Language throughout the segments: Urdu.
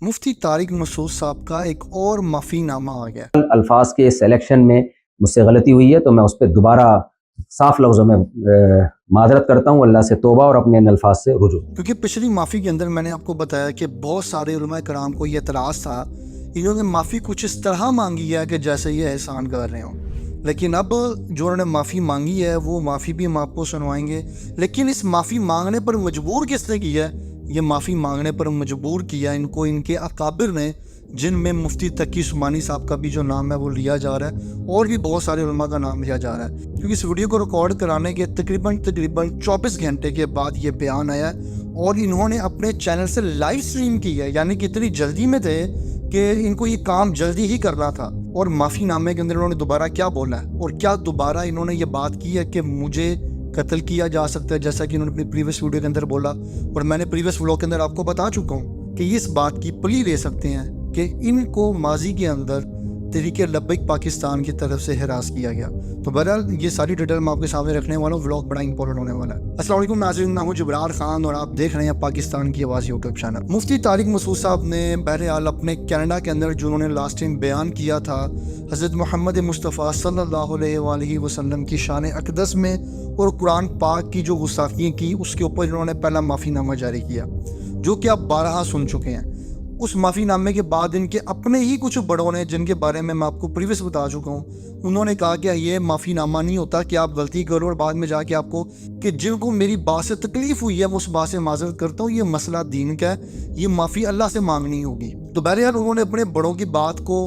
مفتی طارق مسعود صاحب کا ایک اور معافی نامہ آ گیا۔ الفاظ کے سلیکشن میں مجھ سے غلطی ہوئی ہے تو میں اس پہ دوبارہ صاف لفظوں میں معذرت کرتا ہوں، اللہ سے توبہ اور اپنے ان الفاظ سے رجوع۔ کیونکہ پچھلی معافی کے اندر میں نے آپ کو بتایا کہ بہت سارے علماء کرام کو یہ اعتراض تھا، انہوں نے معافی کچھ اس طرح مانگی ہے کہ جیسے یہ احسان کر رہے ہوں، لیکن اب جو انہوں نے معافی مانگی ہے وہ معافی بھی ہم آپ کو سنوائیں گے۔ لیکن اس معافی مانگنے پر مجبور کس نے کیا ہے؟ یہ معافی مانگنے پر مجبور کیا ان کو ان کے اکابر نے، جن میں مفتی تقی عثمانی صاحب کا بھی جو نام ہے وہ لیا جا رہا ہے، اور بھی بہت سارے علماء کا نام لیا جا رہا ہے، کیونکہ اس ویڈیو کو ریکارڈ کرانے کے تقریباً 24 گھنٹے کے بعد یہ بیان آیا ہے، اور انہوں نے اپنے چینل سے لائیو سٹریم کی ہے، یعنی کہ اتنی جلدی میں تھے کہ ان کو یہ کام جلدی ہی کرنا تھا۔ اور معافی نامے کے اندر انہوں نے دوبارہ کیا بولا ہے، اور کیا دوبارہ انہوں نے یہ بات کی ہے کہ مجھے قتل کیا جا سکتا ہے، جیسا کہ انہوں نے اپنی پریویس ویڈیو کے اندر بولا، اور میں نے پریویس ویڈیو کے اندر آپ کو بتا چکا ہوں کہ یہ اس بات کی پلی لے سکتے ہیں کہ ان کو ماضی کے اندر تحریک لبیک پاکستان کی طرف سے ہراس کیا گیا۔ تو بہرحال یہ ساری ڈیٹیل میں آپ کے سامنے رکھنے والا ہوں، ولاگ بڑا امپورٹنٹ ہونے والا ہے۔ السلام علیکم ناظرین، میں ہوں جبرار خان اور آپ دیکھ رہے ہیں پاکستان کی آواز یوٹیوب چینل۔ مفتی طارق مسعود صاحب نے بہرحال اپنے کینیڈا کے اندر جو انہوں نے لاسٹ ٹائم بیان کیا تھا حضرت محمد مصطفیٰ صلی اللہ علیہ وآلہ وسلم کی شان اقدس میں اور قرآن پاک کی جو گستاخیاں کی، اس کے اوپر انہوں نے پہلا معافی نامہ جاری کیا، جو کہ آپ بارہا سن چکے ہیں۔ اس معافی نامے کے بعد ان کے اپنے ہی کچھ بڑوں نے، جن کے بارے میں آپ کو پریویس بتا چکا ہوں، انہوں نے کہا کہ یہ معافی نامہ نہیں ہوتا کہ آپ غلطی کرو اور بعد میں جا کے آپ کو کہ جن کو میری بات سے تکلیف ہوئی ہے میں اس بات سے معذرت کرتا ہوں، یہ مسئلہ دین کا ہے، یہ معافی اللہ سے مانگنی ہوگی۔ تو بہرحال انہوں نے اپنے بڑوں کی بات کو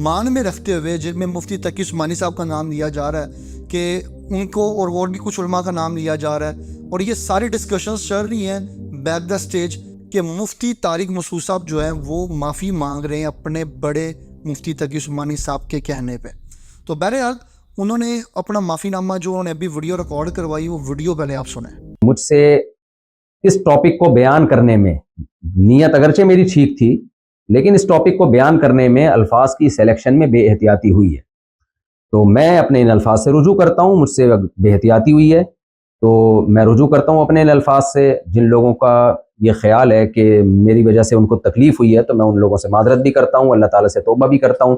مان میں رکھتے ہوئے، جن میں مفتی تقی عثمانی صاحب کا نام لیا جا رہا ہے کہ ان کو، اور بھی کچھ علماء کا نام لیا جا رہا ہے، اور یہ ساری ڈسکشنز چل رہی ہیں بیک دا سٹیج کہ مفتی طارق مسعود صاحب جو ہیں وہ معافی مانگ رہے ہیں اپنے بڑے مفتی تقی عثمانی صاحب کے کہنے پہ۔ تو بہرحال انہوں نے اپنا معافی نامہ جو انہوں نے ابھی ویڈیو ریکارڈ کروائی، وہ ویڈیو پہلے آپ سنیں۔ مجھ سے اس ٹاپک کو بیان کرنے میں نیت اگرچہ میری ٹھیک تھی، لیکن اس ٹاپک کو بیان کرنے میں الفاظ کی سلیکشن میں بے احتیاطی ہوئی ہے، تو میں اپنے ان الفاظ سے رجوع کرتا ہوں۔ مجھ سے بے احتیاطی ہوئی ہے تو میں رجوع کرتا ہوں اپنے ان الفاظ سے۔ جن لوگوں کا یہ خیال ہے کہ میری وجہ سے ان کو تکلیف ہوئی ہے تو میں ان لوگوں سے معذرت بھی کرتا ہوں، اللہ تعالیٰ سے توبہ بھی کرتا ہوں،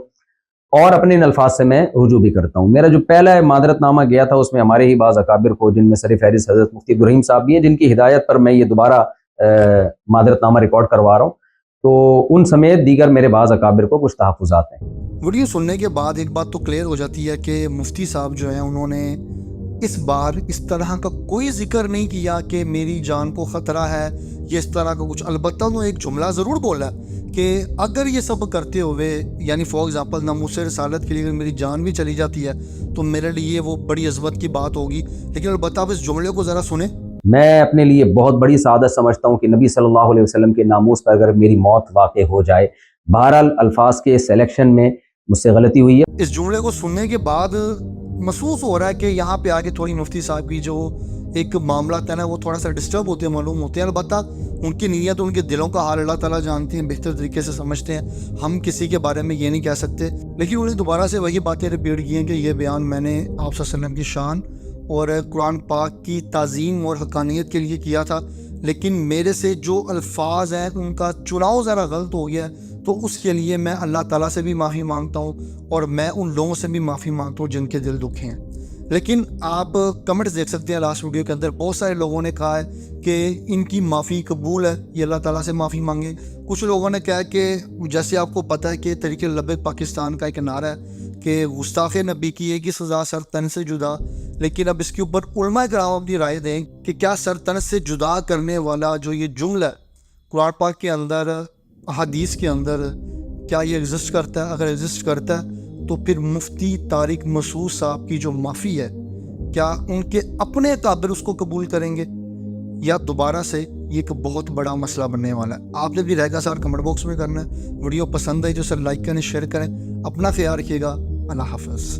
اور اپنے ان الفاظ سے میں رجوع بھی کرتا ہوں۔ میرا جو پہلا معذرت نامہ گیا تھا اس میں ہمارے ہی بعض اکابر کو، جن میں سر فہرست حضرت مفتی عبدالرحیم صاحب بھی ہیں، جن کی ہدایت پر میں یہ دوبارہ معذرت نامہ ریکارڈ کروا رہا ہوں، تو ان سمیت دیگر میرے بعض اکابر کو کچھ تحفظات ہیں۔ ویڈیو سننے کے بعد ایک بات تو کلیئر ہو جاتی ہے کہ مفتی صاحب جو ہیں انہوں نے اس بار اس طرح کا کوئی ذکر نہیں کیا کہ میری جان کو خطرہ ہے، یہ اس طرح کا کچھ۔ البتہ انہوں نے ایک جملہ ضرور بولا کہ اگر یہ سب کرتے ہوئے، یعنی فار ایگزامپل ناموس رسالت کے لیے اگر میری جان بھی چلی جاتی ہے تو میرے لیے وہ بڑی عظمت کی بات ہوگی، لیکن البتہ آپ اس جملے کو ذرا سنیں۔ میں اپنے لیے بہت بڑی سعادت سمجھتا ہوں کہ نبی صلی اللہ علیہ وسلم کے ناموس پر اگر میری موت واقع ہو جائے۔ بہرحال الفاظ کے سلیکشن میں مجھ سے غلطی ہوئی ہے۔ اس جملے کو سننے کے بعد محسوس ہو رہا ہے کہ یہاں پہ آگے تھوڑی مفتی صاحب کی جو ایک معاملات ہے نا وہ تھوڑا سا ڈسٹرب ہوتے ہیں، معلوم ہوتے ہیں۔ البتہ ان کی نیت، ان کے دلوں کا حال اللہ تعالیٰ جانتے ہیں، بہتر طریقے سے سمجھتے ہیں، ہم کسی کے بارے میں یہ نہیں کہہ سکتے۔ لیکن انہیں دوبارہ سے وہی باتیں ریپیٹ کی ہیں کہ یہ بیان میں نے آپ صلی اللہ علیہ وسلم کی شان اور قرآن پاک کی تعظیم اور حقانیت کے لیے کیا تھا، لیکن میرے سے جو الفاظ ہیں ان کا چناؤ ذرا غلط ہو گیا ہے، تو اس کے لیے میں اللہ تعالیٰ سے بھی معافی مانگتا ہوں، اور میں ان لوگوں سے بھی معافی مانگتا ہوں جن کے دل دکھے ہیں۔ لیکن آپ کمنٹس دیکھ سکتے ہیں لاسٹ ویڈیو کے اندر، بہت سارے لوگوں نے کہا ہے کہ ان کی معافی قبول ہے، یہ اللہ تعالیٰ سے معافی مانگے۔ کچھ لوگوں نے کہا کہ جیسے آپ کو پتہ ہے کہ تحریک لبیک پاکستان کا ایک نعرہ ہے کہ گستاخ نبی کی ایک ہی سزا سر تن سے جدا، لیکن اب اس کے اوپر علماء کرام اپنی رائے دیں کہ کیا سر تن سے جدا کرنے والا جو یہ جملہ ہے قرآن پاک کے اندر، حدیث کے اندر، کیا یہ ایگزسٹ کرتا ہے؟ اگر ایگزسٹ کرتا ہے تو پھر مفتی طارق مسعود صاحب کی جو معافی ہے، کیا ان کے اپنے اکابر اس کو قبول کریں گے، یا دوبارہ سے یہ ایک بہت بڑا مسئلہ بننے والا ہے؟ آپ نے بھی رہے گا سر کمنٹ باکس میں کرنا ہے۔ ویڈیو پسند ہے جو سر لائک کریں، شیئر کریں، اپنا خیال رکھیے گا، اللہ حافظ۔